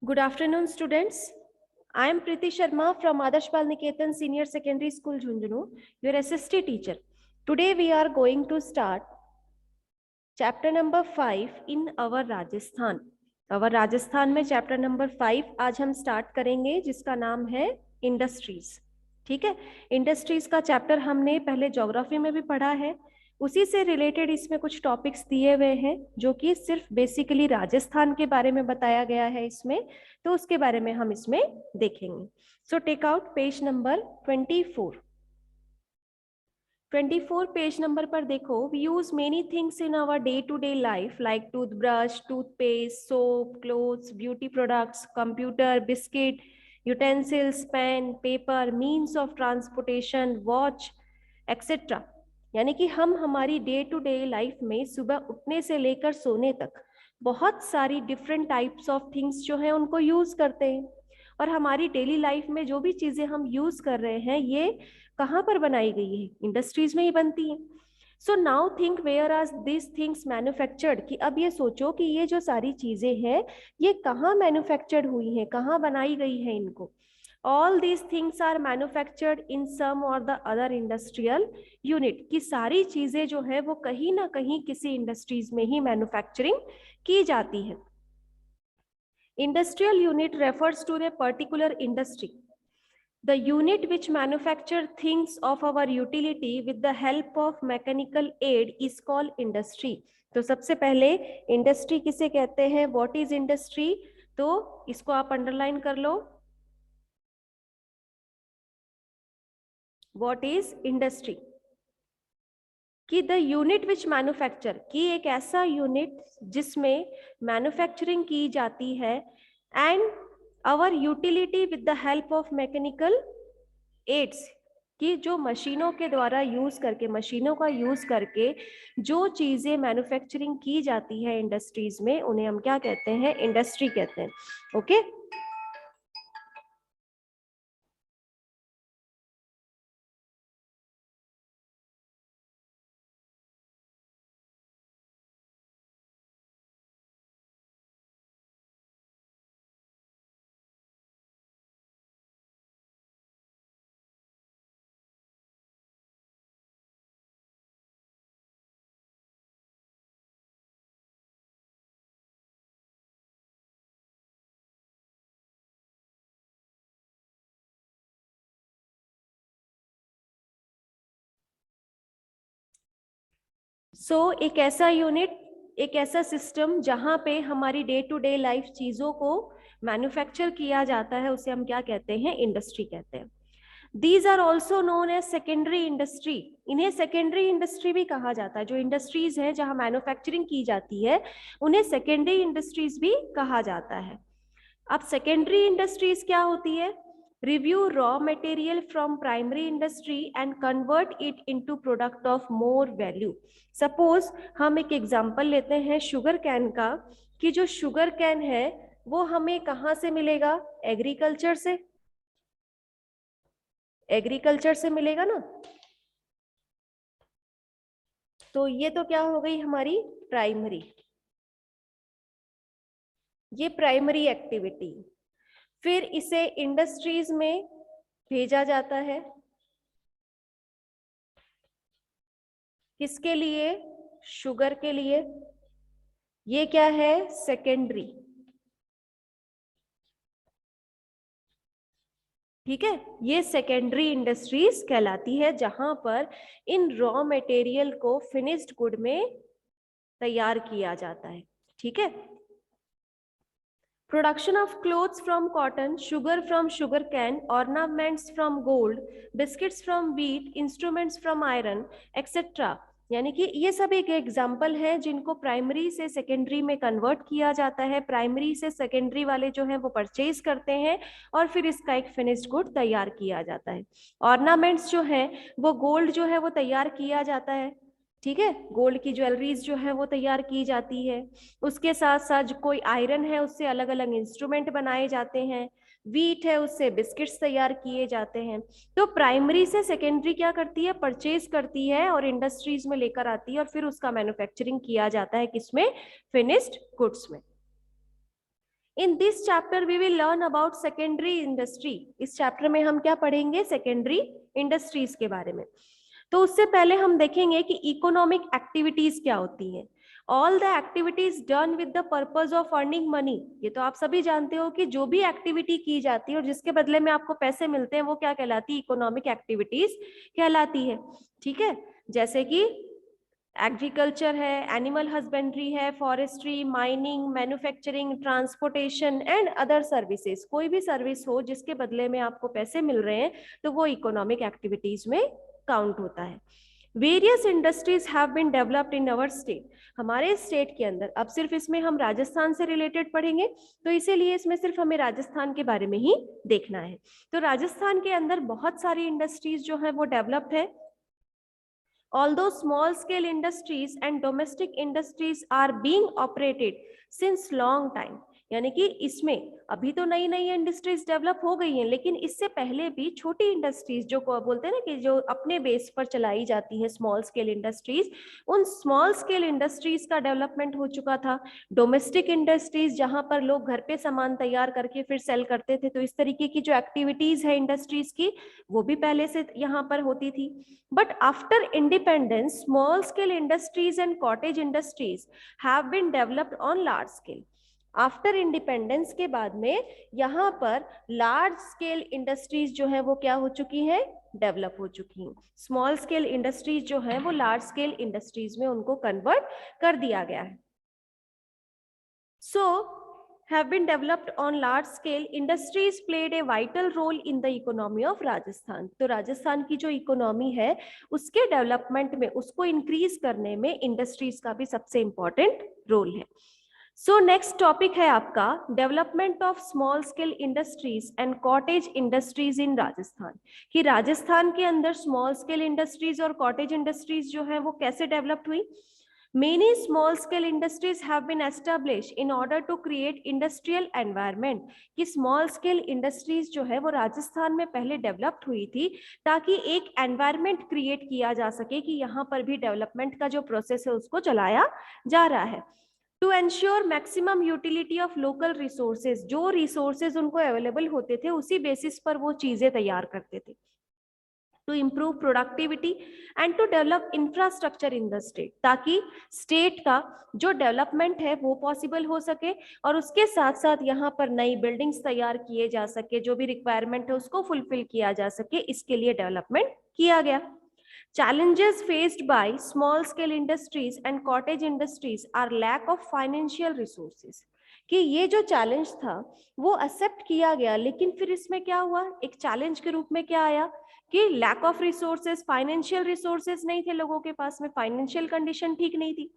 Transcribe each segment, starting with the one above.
Good afternoon, students. I am Priti Sharma from Adarsh Pal Niketan Senior Secondary School, Jhunjhunu, your SST teacher. Today we are going to start chapter number 5 in our Rajasthan. Our Rajasthan में chapter number 5 आज हम start करेंगे, जिसका नाम है industries. ठीक है, industries का चैप्टर हमने पहले ज्योग्राफी में भी पढ़ा है. उसी से रिलेटेड इसमें कुछ टॉपिक्स दिए हुए हैं जो कि सिर्फ बेसिकली राजस्थान के बारे में बताया गया है इसमें, तो उसके बारे में हम इसमें देखेंगे. So take out page number 24 page number पर देखो. We use many things in our day to day life like toothbrush, toothpaste, soap, clothes, beauty products, computer, biscuit, utensils, pen, paper, means of transportation, watch etcetera. यानी कि हम हमारी day to day life में सुबह उठने से लेकर सोने तक बहुत सारी डिफरेंट टाइप्स ऑफ थिंग्स जो है उनको यूज करते हैं. और हमारी डेली लाइफ में जो भी चीजें हम यूज कर रहे हैं ये कहाँ पर बनाई गई है? इंडस्ट्रीज में ही बनती है. So now think where are this things manufactured, कि अब ये सोचो कि ये जो सारी चीजें हैं ये कहाँ मैन्युफैक्चर्ड हुई हैं, कहाँ बनाई गई है इनको. All these things are manufactured in some or the other industrial unit, की सारी चीजें जो है वो कहीं ना कहीं किसी इंडस्ट्रीज में ही मैन्युफैक्चरिंग की जाती है. Industrial unit refers to the particular industry. The unit which manufacture things of our utility with the help of mechanical aid is called industry. तो सबसे पहले इंडस्ट्री किसे कहते हैं? What is industry? तो इसको आप अंडरलाइन कर लो. What is industry? कि द यूनिट विच मैन्युफैक्चर, कि एक ऐसा यूनिट जिसमें मैन्युफैक्चरिंग की जाती है and our utility with the help of mechanical aids, कि जो मशीनों के द्वारा यूज करके, मशीनों का यूज करके जो चीजें मैन्युफैक्चरिंग की जाती है इंडस्ट्रीज में, उन्हें हम क्या कहते हैं? इंडस्ट्री कहते हैं. ओके एक ऐसा यूनिट, एक ऐसा सिस्टम जहां पे हमारी डे टू डे लाइफ चीजों को मैन्युफैक्चर किया जाता है, उसे हम क्या कहते हैं? इंडस्ट्री कहते हैं. These are also known as secondary industry. इन्हें सेकेंडरी इंडस्ट्री भी कहा जाता है. जो इंडस्ट्रीज है जहां मैन्युफैक्चरिंग की जाती है उन्हें सेकेंडरी इंडस्ट्रीज भी कहा जाता है. अब सेकेंडरी इंडस्ट्रीज क्या होती है? Review raw material from primary industry and convert it into product of more value. Suppose हम एक एग्जांपल लेते हैं शुगर कैन का, कि जो शुगर कैन है वो हमें कहाँ से मिलेगा? एग्रीकल्चर से. एग्रीकल्चर से मिलेगा ना. तो ये तो क्या हो गई हमारी प्राइमरी, ये प्राइमरी एक्टिविटी. फिर इसे इंडस्ट्रीज में भेजा जाता है. किसके लिए? शुगर के लिए. ये क्या है? सेकेंडरी. ठीक है, ये सेकेंडरी इंडस्ट्रीज कहलाती है जहां पर इन रॉ मटेरियल को फिनिश्ड गुड में तैयार किया जाता है. ठीक है. Production of clothes from cotton, sugar from sugarcane, ornaments from gold, biscuits from wheat, instruments from iron, etc. यानी कि ये सब एक एग्जाम्पल है जिनको प्राइमरी से सेकेंडरी में कन्वर्ट किया जाता है. प्राइमरी से सेकेंडरी वाले जो है वो परचेज करते हैं और फिर इसका एक फिनिश्ड गुड तैयार किया जाता है. ऑर्नामेंट्स जो है वो गोल्ड जो है वो तैयार किया जाता है. ठीक है, गोल्ड की ज्वेलरीज जो है वो तैयार की जाती है. उसके साथ साथ जो कोई आयरन है उससे अलग अलग इंस्ट्रूमेंट बनाए जाते हैं. वीट है उससे बिस्किट्स तैयार किए जाते हैं. तो प्राइमरी से सेकेंडरी क्या करती है? परचेज करती है और इंडस्ट्रीज में लेकर आती है और फिर उसका मैन्युफैक्चरिंग किया जाता है. किसमें? फिनिश्ड गुड्स में. In this chapter we will learn about secondary industry. इस चैप्टर में हम क्या पढ़ेंगे? सेकेंडरी इंडस्ट्रीज के बारे में। तो उससे पहले हम देखेंगे कि इकोनॉमिक एक्टिविटीज क्या होती हैं। All the activities done with the purpose of earning money. ये तो आप सभी जानते हो कि जो भी एक्टिविटी की जाती है और जिसके बदले में आपको पैसे मिलते हैं वो क्या कहलाती है? इकोनॉमिक एक्टिविटीज कहलाती है। ठीक है, जैसे कि एग्रीकल्चर है, एनिमल हस्बेंड्री है, forestry, mining, manufacturing, transportation and other services. कोई भी सर्विस हो जिसके बदले में आपको पैसे मिल रहे हैं तो वो इकोनॉमिक एक्टिविटीज में काउंट होता है। Various industries have been developed in our state. हमारे स्टेट के अंदर, अब सिर्फ इसमें हम राजस्थान से रिलेटेड पढ़ेंगे तो इसीलिए इसमें सिर्फ हमें राजस्थान के बारे में ही देखना है। तो राजस्थान के अंदर बहुत सारी इंडस्ट्रीज जो है वो डेवलप्ड है। Although small scale industries and domestic industries are being operated since long time, यानी कि इसमें अभी तो नई नई इंडस्ट्रीज डेवलप हो गई हैं, लेकिन इससे पहले भी छोटी इंडस्ट्रीज जो बोलते हैं ना कि जो अपने बेस पर चलाई जाती है, स्मॉल स्केल इंडस्ट्रीज, उन स्मॉल स्केल इंडस्ट्रीज का डेवलपमेंट हो चुका था। डोमेस्टिक इंडस्ट्रीज जहां पर लोग घर पे सामान तैयार करके फिर सेल करते थे, तो इस तरीके की जो एक्टिविटीज है इंडस्ट्रीज की वो भी पहले से यहाँ पर होती थी। But after independence small scale industries and cottage industries have been developed on large scale. After independence के बाद में यहाँ पर लार्ज स्केल इंडस्ट्रीज जो है वो क्या हो चुकी हैं? डेवलप हो चुकी हैं। स्मॉल स्केल इंडस्ट्रीज जो है वो लार्ज स्केल इंडस्ट्रीज में उनको कन्वर्ट कर दिया गया है। सो have been developed on large scale, industries played a vital role in the economy of Rajasthan। तो राजस्थान की जो इकोनॉमी है उसके डेवलपमेंट में, उसको इंक्रीज करने में इंडस्ट्रीज का भी सबसे इंपॉर्टेंट रोल है। सो नेक्स्ट टॉपिक है आपका development of small scale industries and cottage industries in Rajasthan. कि राजस्थान के अंदर स्मॉल स्केल इंडस्ट्रीज और कॉटेज इंडस्ट्रीज जो है वो कैसे डेवलप्ड हुई। Many small scale industries have been established in order to create industrial environment। कि small scale industries जो है वो राजस्थान में पहले डेवलप्ड हुई थी ताकि एक एनवायरमेंट क्रिएट किया जा सके कि यहाँ पर भी डेवलपमेंट का जो प्रोसेस है उसको चलाया जा रहा है। To ensure maximum utility of local resources, जो रिसोर्सेज उनको अवेलेबल होते थे उसी बेसिस पर वो चीजें तैयार करते थे। To improve productivity and to develop infrastructure in the state, ताकि स्टेट का जो डेवलपमेंट है वो पॉसिबल हो सके और उसके साथ साथ यहाँ पर नई बिल्डिंग्स तैयार किए जा सके, जो भी रिक्वायरमेंट है उसको फुलफिल किया जा सके, इसके लिए डेवलपमेंट किया गया। Challenges faced by small scale industries and cottage industries are lack of financial resources। कि ये जो चैलेंज था वो एक्सेप्ट किया गया, लेकिन फिर इसमें क्या हुआ, एक चैलेंज के रूप में क्या आया कि lack of resources, financial resources नहीं थे लोगों के पास में, फाइनेंशियल कंडीशन ठीक नहीं थी,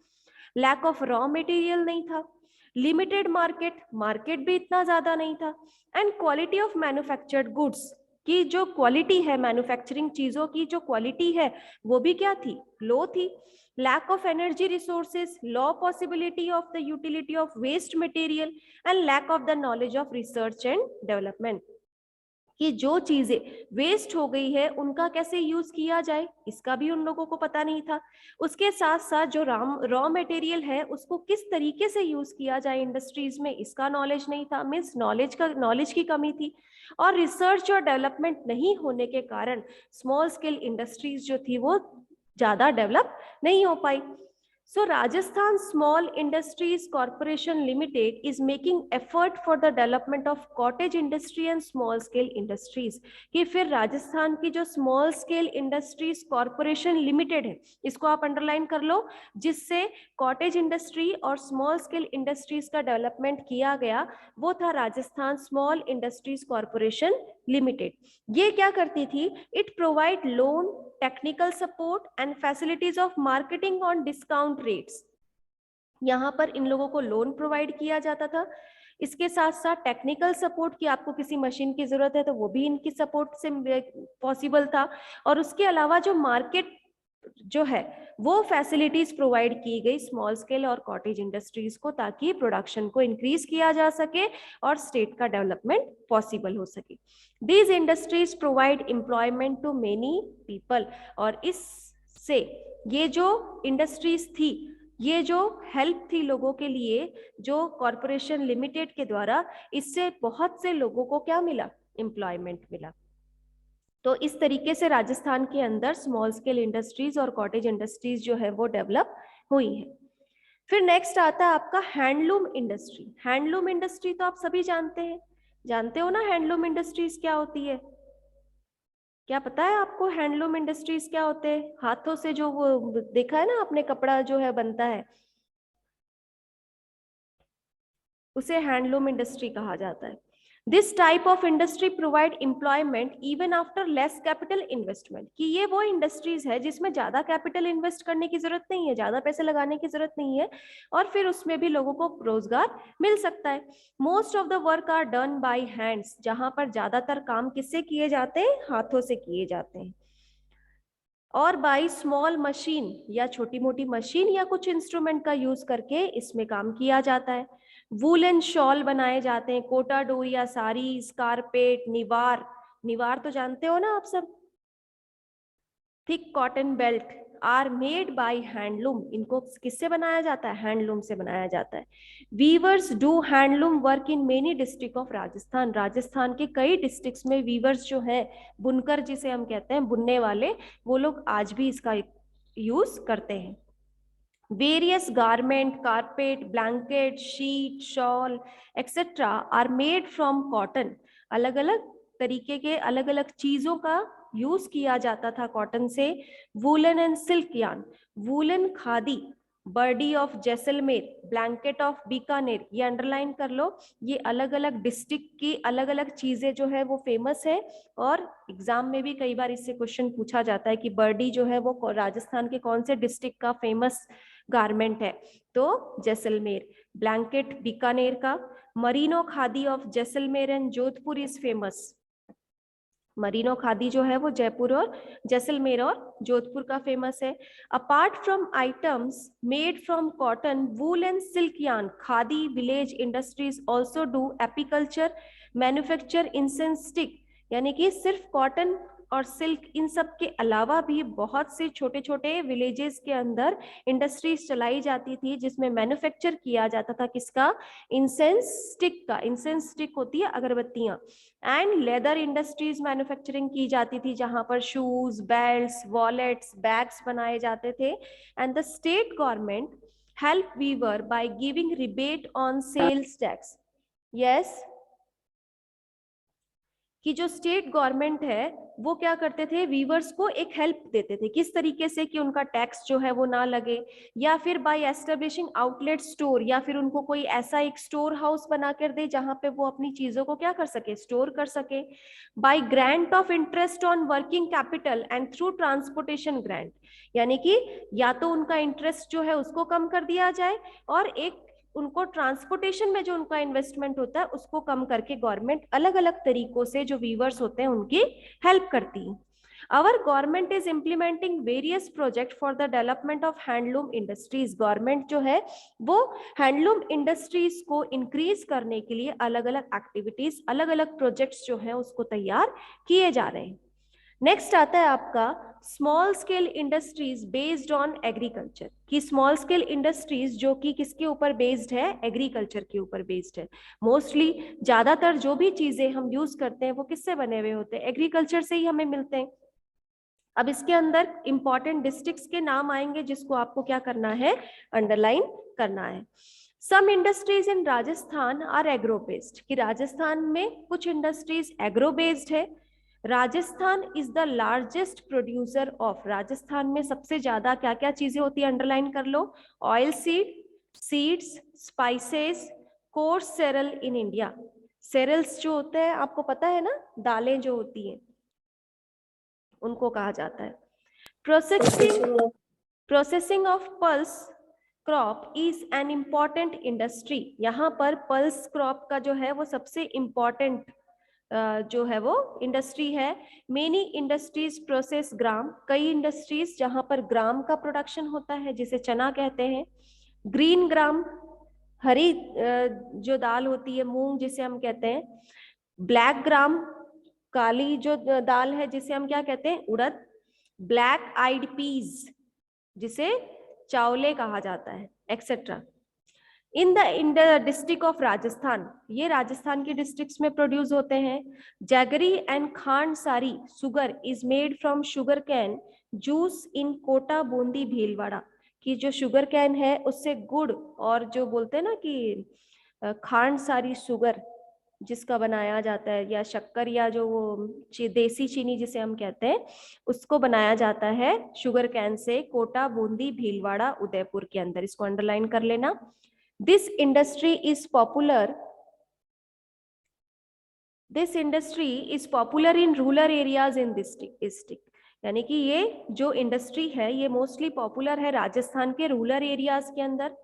लैक ऑफ रॉ मटेरियल नहीं था, लिमिटेड मार्केट, मार्केट भी इतना ज्यादा नहीं था, and quality of manufactured goods, की जो क्वालिटी है मैन्युफैक्चरिंग चीजों की जो क्वालिटी है वो भी क्या थी, लो थी। Lack of energy resources, low possibility of the utility of waste material and lack of the knowledge of research and development. कि जो चीजें वेस्ट हो गई है उनका कैसे यूज किया जाए इसका भी उन लोगों को पता नहीं था। उसके साथ साथ जो रॉ मटेरियल है उसको किस तरीके से यूज किया जाए इंडस्ट्रीज में, इसका नॉलेज नहीं था, मीन्स नॉलेज की कमी थी। और रिसर्च और डेवलपमेंट नहीं होने के कारण स्मॉल स्केल इंडस्ट्रीज जो थी वो ज्यादा डेवलप नहीं हो पाई। So Rajasthan Small Industries Corporation Limited is making effort for the development of cottage industry and small scale industries। कि फिर राजस्थान की जो small scale industries corporation limited है, इसको आप अंडरलाइन कर लो, जिससे कॉटेज इंडस्ट्री और स्मॉल स्केल इंडस्ट्रीज का डेवलपमेंट किया गया, वो था Rajasthan small industries corporation limited. ये क्या करती थी, it provide loan, technical support and facilities of marketing on discount rates. यहाँ पर इन लोगों को लोन प्रोवाइड किया जाता था, इसके साथ साथ टेक्निकल सपोर्ट की आपको किसी मशीन की जरूरत है तो वो भी इनकी सपोर्ट से पॉसिबल था, और उसके अलावा जो मार्केट जो है वो फैसिलिटीज प्रोवाइड की गई स्मॉल स्केल और कॉटेज इंडस्ट्रीज को, ताकि प्रोडक्शन को इंक्रीज किया जा सके और स्टेट का डेवलपमेंट पॉसिबल हो सके। These industries provide employment to many people, और इससे ये जो इंडस्ट्रीज थी ये जो हेल्प थी लोगों के लिए, जो कॉरपोरेशन लिमिटेड के द्वारा, इससे बहुत से लोगों को क्या मिला, एम्प्लॉयमेंट मिला। तो इस तरीके से राजस्थान के अंदर स्मॉल स्केल इंडस्ट्रीज और कॉटेज इंडस्ट्रीज जो है वो डेवलप हुई है। फिर नेक्स्ट आता है आपका हैंडलूम इंडस्ट्री। हैंडलूम इंडस्ट्री तो आप सभी जानते हैं, जानते हो ना हैंडलूम इंडस्ट्रीज क्या होती है? क्या पता है आपको हैंडलूम इंडस्ट्रीज क्या होते हैं? हाथों से जो वो देखा है ना आपने, कपड़ा जो है बनता है, उसे हैंडलूम इंडस्ट्री कहा जाता है। This type of industry provide employment even after less capital investment, कि ये वो इंडस्ट्रीज है जिसमें ज्यादा कैपिटल इन्वेस्ट करने की जरूरत नहीं है, ज्यादा पैसे लगाने की जरूरत नहीं है, और फिर उसमें भी लोगों को रोजगार मिल सकता है। Most of the work are done by hands, जहां पर ज्यादातर काम किससे किए जाते हैं, हाथों से किए जाते हैं, और बाई स्मॉल मशीन, या छोटी मोटी मशीन या कुछ इंस्ट्रूमेंट का यूज करके इसमें काम किया जाता है। वूलन शॉल बनाए जाते हैं, कोटा डोरिया, साड़ीज, कारपेट, निवार, निवार तो जानते हो ना आप सब, thick cotton belt are made by handloom, इनको किससे बनाया जाता है, हैंडलूम से बनाया जाता है। Weavers do handloom work in many district of Rajasthan, Rajasthan के कई डिस्ट्रिक्ट्स में वीवर्स जो है, बुनकर जिसे हम कहते हैं, बुनने वाले, वो लोग आज भी इसका यूज करते हैं। Various garment, carpet, blanket, sheet, shawl etcetera are made from cotton, अलग अलग तरीके के अलग अलग चीजों का यूज किया जाता था कॉटन से। Woollen and silk yarn, woollen khadi, बर्डी of Jaisalmer, blanket of Bikaner, ये अंडरलाइन कर लो, ये अलग अलग डिस्ट्रिक्ट की अलग अलग चीजें जो है वो फेमस है, और एग्जाम में भी कई बार इससे क्वेश्चन पूछा जाता है कि बर्डी जो है वो राजस्थान के कौन से डिस्ट्रिक्ट का फेमस गारमेंट है, तो जैसलमेर। ब्लैंकेट बीकानेर का। Merino khadi of Jaisalmer and Jodhpur is famous, Merino khadi जो है वो जयपुर और जैसलमेर और जोधपुर का फेमस है। Apart from items made from cotton, wool and silk yarn, khadi village industries also do apiculture, manufacture incense stick, यानी कि सिर्फ कॉटन और सिल्क, इन सब के अलावा भी बहुत से छोटे छोटे विलेजेस के अंदर इंडस्ट्रीज चलाई जाती थी जिसमें मैन्युफैक्चर किया जाता था किसका, इंसेंस स्टिक का, इंसेंस स्टिक होती है अगरबत्तियां, एंड लेदर इंडस्ट्रीज मैन्युफैक्चरिंग की जाती थी जहां पर शूज, बेल्ट्स, वॉलेट्स, बैग्स बनाए जाते थे। And the state government help weaver by giving rebate on sales tax, yes, कि जो स्टेट गवर्नमेंट है वो क्या करते थे, वीवर्स को एक हेल्प देते थे, किस तरीके से कि उनका टैक्स जो है वो ना लगे, या फिर बाय एस्टेब्लिशिंग आउटलेट स्टोर, या फिर उनको कोई ऐसा एक स्टोर हाउस बना कर दे जहां पे वो अपनी चीजों को क्या कर सके, स्टोर कर सके। Bye grant of interest on working capital and through transportation grant, यानी कि या तो उनका इंटरेस्ट जो है उसको कम कर दिया जाए, और एक उनको ट्रांसपोर्टेशन में जो उनका इन्वेस्टमेंट होता है उसको कम करके गवर्नमेंट अलग अलग तरीकों से जो वीवर्स होते हैं उनकी हेल्प करती है। Our government is implementing various projects for the development of handloom industries. Government जो है वो हैंडलूम इंडस्ट्रीज को इंक्रीज करने के लिए अलग अलग एक्टिविटीज, अलग अलग प्रोजेक्ट्स जो है उसको तैयार किए जा रहे हैं। नेक्स्ट आता है आपका small scale industries based on agriculture, कि स्मॉल स्केल इंडस्ट्रीज जो कि किसके ऊपर बेस्ड है, एग्रीकल्चर के ऊपर बेस्ड है। मोस्टली ज्यादातर जो भी चीजें हम यूज करते हैं वो किससे बने हुए होते हैं, एग्रीकल्चर से ही हमें मिलते हैं। अब इसके अंदर इंपॉर्टेंट डिस्ट्रिक्ट्स के नाम आएंगे जिसको आपको क्या करना है, अंडरलाइन करना है। Some industries in Rajasthan are agro based, कि राजस्थान में कुछ इंडस्ट्रीज एग्रो बेस्ड है। Rajasthan is the largest producer of, Rajasthan में सबसे ज्यादा क्या क्या चीजें होती है, अंडरलाइन कर लो, oil seed, seeds, spices, coarse cereal in India. Cereals जो होते हैं आपको पता है ना, दालें जो होती हैं उनको कहा जाता है। Processing of pulse crop is an important industry, यहाँ पर पल्स क्रॉप का जो है वो सबसे इम्पॉर्टेंट जो है वो इंडस्ट्री है। मेनी इंडस्ट्रीज प्रोसेस ग्राम, कई इंडस्ट्रीज जहां पर ग्राम का प्रोडक्शन होता है जिसे चना कहते हैं। ग्रीन ग्राम, हरी जो दाल होती है, मूंग जिसे हम कहते हैं। ब्लैक ग्राम, काली जो दाल है जिसे हम क्या कहते हैं, उड़द। ब्लैक आइड पीज जिसे चावले कहा जाता है, etcetera. In the district of Rajasthan, ये राजस्थान के डिस्ट्रिक्ट्स में प्रोड्यूस होते हैं। Jaggery and khandsari sugar is made from sugar cane juice in Kota, Bundi, Bhilwara. कि जो शुगर कैन है उससे गुड़ और जो बोलते हैं ना कि खांडसारी शुगर जिसका बनाया जाता है, या शक्कर, या जो वो देसी चीनी जिसे हम कहते हैं, उसको बनाया जाता है sugar can say, Kota, Bundi, Bhilwara, Udaipur के अंदर। इसको अंडरलाइन कर लेना। This industry is popular in rural areas in district. यानी कि ये जो इंडस्ट्री है ये मोस्टली पॉपुलर है राजस्थान के रूरल एरियाज के अंदर।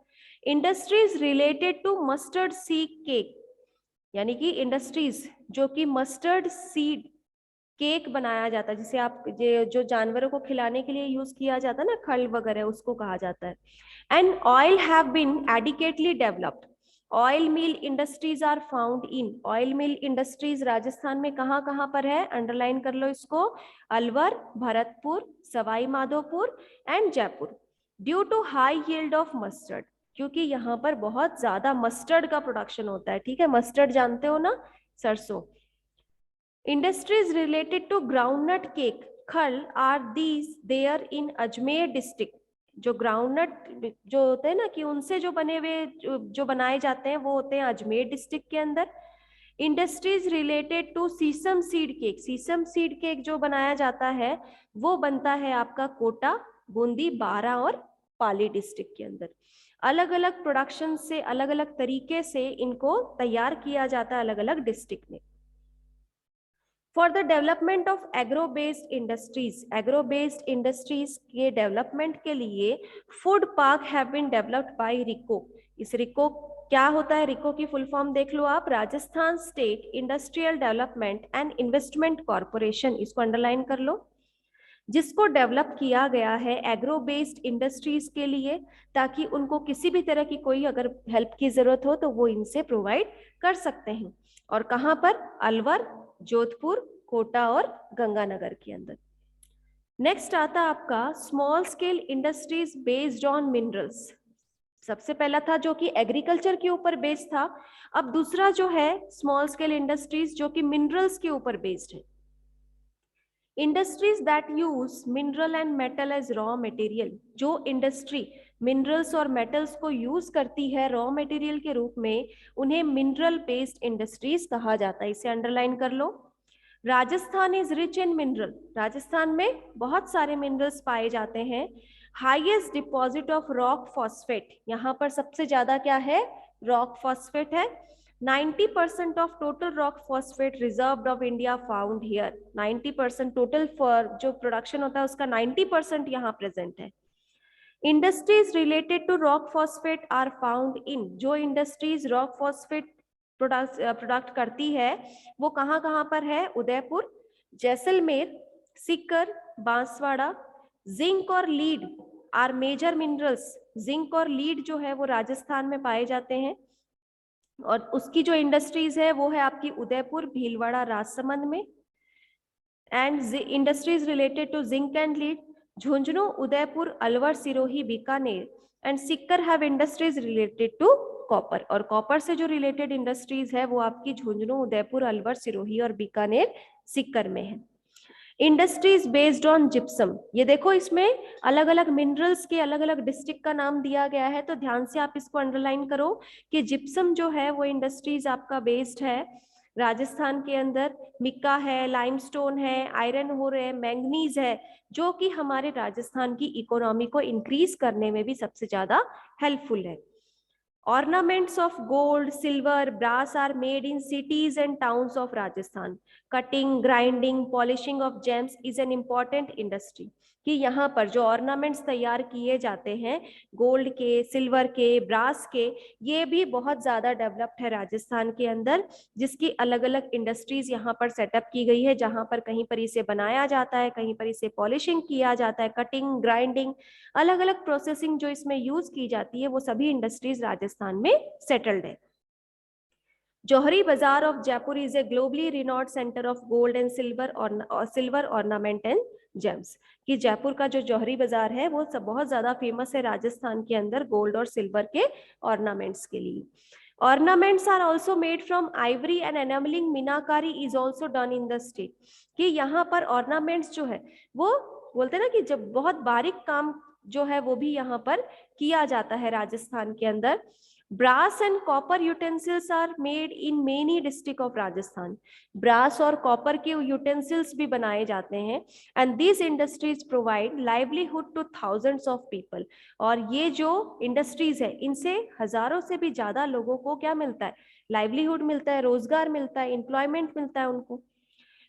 Industries related to mustard seed cake, यानी कि इंडस्ट्रीज जो कि मस्टर्ड सीड केक बनाया जाता है, जिसे आप जो जानवरों को खिलाने के लिए यूज किया जाता है ना, खल वगैरह, उसको कहा जाता है। And oil have been adequately developed. Oil mill industries are found in, oil mill industries Rajasthan में कहाँ कहाँ पर है, अंडरलाइन कर लो इसको, Alwar, Bharatpur, Sawai Madhopur and Jaipur. Due to high yield of mustard, क्योंकि यहाँ पर बहुत ज्यादा मस्टर्ड का प्रोडक्शन होता है। ठीक है, मस्टर्ड जानते हो ना, सरसों। Industries related to groundnut cake खल are these there in Ajmer district. जो ग्राउंडनट जो होते हैं ना कि उनसे जो बने हुए जो बनाए जाते हैं वो होते हैं अजमेर डिस्ट्रिक्ट के अंदर। Industries related to sesame seed cake, sesame seed cake जो बनाया जाता है वो बनता है आपका कोटा, बूंदी, बारा और पाली डिस्ट्रिक्ट के अंदर। अलग अलग प्रोडक्शन से, अलग अलग तरीके से इनको तैयार किया जाता है अलग अलग डिस्ट्रिक्ट में। For the development of agro based industries, agro based industries के डेवलपमेंट के लिए food park have been developed by RIICO. इस रिको क्या होता है, रिको की फुल फॉर्म देख लो आप, Rajasthan state industrial development and investment corporation. इसको अंडरलाइन कर लो, जिसको डेवलप किया गया है एग्रो बेस्ड इंडस्ट्रीज के लिए, ताकि उनको किसी भी तरह की कोई अगर हेल्प की जरूरत हो तो वो इनसे प्रोवाइड कर सकते हैं। और कहाँ पर, अलवर, जोधपुर, कोटा और गंगानगर के अंदर। नेक्स्ट आता आपका small scale industries based on minerals. सबसे पहला था जो कि एग्रीकल्चर के ऊपर बेस्ड था, अब दूसरा जो है स्मॉल स्केल इंडस्ट्रीज जो कि मिनरल्स के ऊपर बेस्ड है। Industries that use mineral and metal as raw material, जो इंडस्ट्री मिनरल्स और मेटल्स को यूज करती है रॉ मटेरियल के रूप में, उन्हें मिनरल बेस्ड इंडस्ट्रीज कहा जाता है। इसे अंडरलाइन कर लो। Rajasthan is rich in mineral, Rajasthan में बहुत सारे मिनरल्स पाए जाते हैं। Highest deposit of rock phosphate, यहाँ पर सबसे ज्यादा क्या है, रॉक फॉस्फेट है। 90% of total rock phosphate reserve of India found here. 90% total for जो प्रोडक्शन होता है उसका 90% यहाँ प्रेजेंट है। Industries related to rock phosphate are found in, जो इंडस्ट्रीज रॉक फॉस्फेट प्रोडक्ट करती है वो कहाँ कहाँ पर है, उदयपुर, जैसलमेर, सीकर, बांसवाड़ा। जिंक और lead are major minerals, zinc और लीड जो है वो राजस्थान में पाए जाते हैं, और उसकी जो इंडस्ट्रीज है वो है आपकी उदयपुर, भीलवाड़ा, राजसमंद में। And industries related to zinc and lead Jhunjhunu, Udaipur, Alwar, Sirohi, Bikaner. And Sikar have industries related to copper, और कॉपर से जो रिलेटेड इंडस्ट्रीज है वो आपकी झुंझुनू, उदयपुर, अलवर, सिरोही और बीकानेर, सीकर में है। इंडस्ट्रीज बेस्ड ऑन जिप्सम, ये देखो इसमें अलग अलग मिनरल्स के अलग अलग डिस्ट्रिक्ट का नाम दिया गया है, तो ध्यान से आप इसको अंडरलाइन करो कि जिप्सम जो है वो इंडस्ट्रीज आपका बेस्ड है राजस्थान के अंदर। मिक्का है, लाइमस्टोन है, आयरन ओर है, मैंगनीज है, जो कि हमारे राजस्थान की इकोनॉमी को इंक्रीज करने में भी सबसे ज्यादा हेल्पफुल है। Ornaments of gold, silver, brass are made in cities and towns of Rajasthan. Cutting, grinding, polishing of gems is an important industry. कि यहाँ पर जो ऑर्नामेंट्स तैयार किए जाते हैं गोल्ड के, सिल्वर के, ब्रास के, ये भी बहुत ज़्यादा डेवलप्ड है राजस्थान के अंदर, जिसकी अलग अलग इंडस्ट्रीज यहाँ पर सेटअप की गई है, जहाँ पर कहीं पर इसे बनाया जाता है, कहीं पर इसे पॉलिशिंग किया जाता है, कटिंग, ग्राइंडिंग, अलग अलग प्रोसेसिंग जो इसमें यूज की जाती है वो सभी इंडस्ट्रीज राजस्थान में सेटल्ड है। Johari Bazaar of Jaipur is a globally renowned center of gold and silver ornament and James, कि जयपुर का जो जौहरी बाजार है वो सब बहुत ज्यादा फेमस है राजस्थान के अंदर गोल्ड और सिल्वर के ऑर्नामेंट्स के लिए। Ornaments are also made from ivory and enamelling meenakari is also done in the state, कि यहाँ पर ऑर्नामेंट्स जो है वो बोलते हैं ना कि जब बहुत बारीक काम जो है वो भी यहाँ पर किया जाता है राजस्थान के अंदर। Brass and copper utensils are made in many district of Rajasthan, brass और कॉपर के यूटेंसिल्स भी बनाए जाते हैं। And this industries provide livelihood to thousands of people, और ये जो इंडस्ट्रीज है इनसे हजारों से भी ज्यादा लोगों को क्या मिलता है, लाइवलीहुड मिलता है, रोजगार मिलता है, एम्प्लॉयमेंट मिलता है उनको।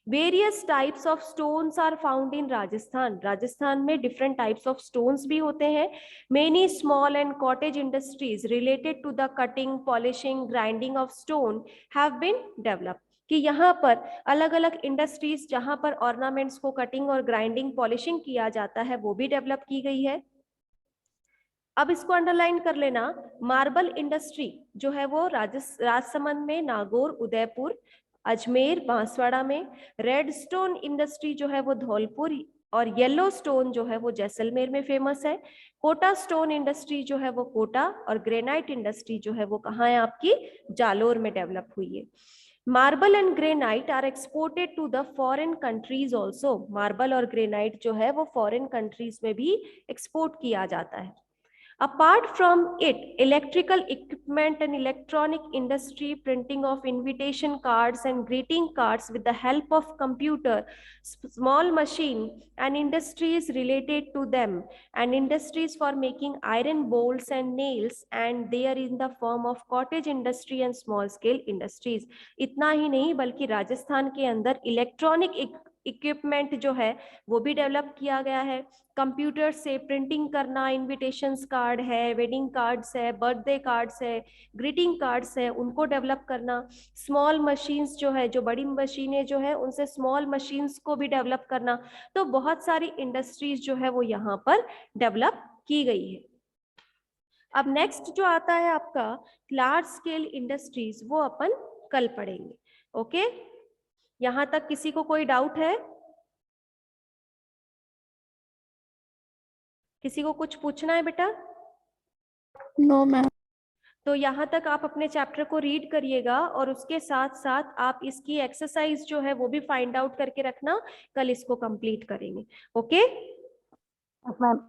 Various types of stones are found in Rajasthan, Rajasthan में डिफरेंट टाइप्स ऑफ स्टोन्स भी होते हैं। Many small and cottage industries related to the cutting, polishing, grinding of stone have been developed, कि यहाँ पर अलग अलग इंडस्ट्रीज जहाँ पर ऑर्नामेंट्स को कटिंग और ग्राइंडिंग, पॉलिशिंग किया जाता है वो भी डेवलप की गई है। अब इसको अंडरलाइन कर लेना, मार्बल इंडस्ट्री जो है वो राजसमंद में, नागौर, उदयपुर, अजमेर, बांसवाड़ा में। रेड स्टोन इंडस्ट्री जो है वो धौलपुर, और येलो स्टोन जो है वो जैसलमेर में फेमस है। कोटा स्टोन इंडस्ट्री जो है वो कोटा, और ग्रेनाइट इंडस्ट्री जो है वो कहाँ है आपकी, जालोर में डेवलप हुई है। Marble and granite are exported to the foreign countries also, marble और ग्रेनाइट जो है वो फॉरेन कंट्रीज में भी एक्सपोर्ट किया जाता है। Apart from it, electrical equipment and electronic industry, printing of invitation cards and greeting cards with the help of computer, small machine and industries related to them, and industries for making iron bolts and nails, and they are in the form of cottage industry and small scale industries. इतना ही नहीं बल्कि राजस्थान के अंदर electronic equipment जो है वो भी develop किया गया है। कंप्यूटर से प्रिंटिंग करना, इनविटेशंस कार्ड है, वेडिंग कार्ड्स है, बर्थडे कार्ड्स है, ग्रीटिंग कार्ड्स है, उनको डेवलप करना। स्मॉल मशीन्स जो है, जो बड़ी मशीनें जो है उनसे स्मॉल मशीन्स को भी डेवलप करना। तो बहुत सारी इंडस्ट्रीज जो है वो यहाँ पर डेवलप की गई है। अब नेक्स्ट जो आता है आपका लार्ज स्केल इंडस्ट्रीज, वो अपन कल पढ़ेंगे। ओके, यहाँ तक किसी को कोई डाउट है? किसी को कुछ पूछना है बेटा? No ma'am. तो यहाँ तक आप अपने चैप्टर को रीड करिएगा, और उसके साथ साथ आप इसकी एक्सरसाइज जो है वो भी फाइंड आउट करके रखना, कल इसको कंप्लीट करेंगे। Okay ma'am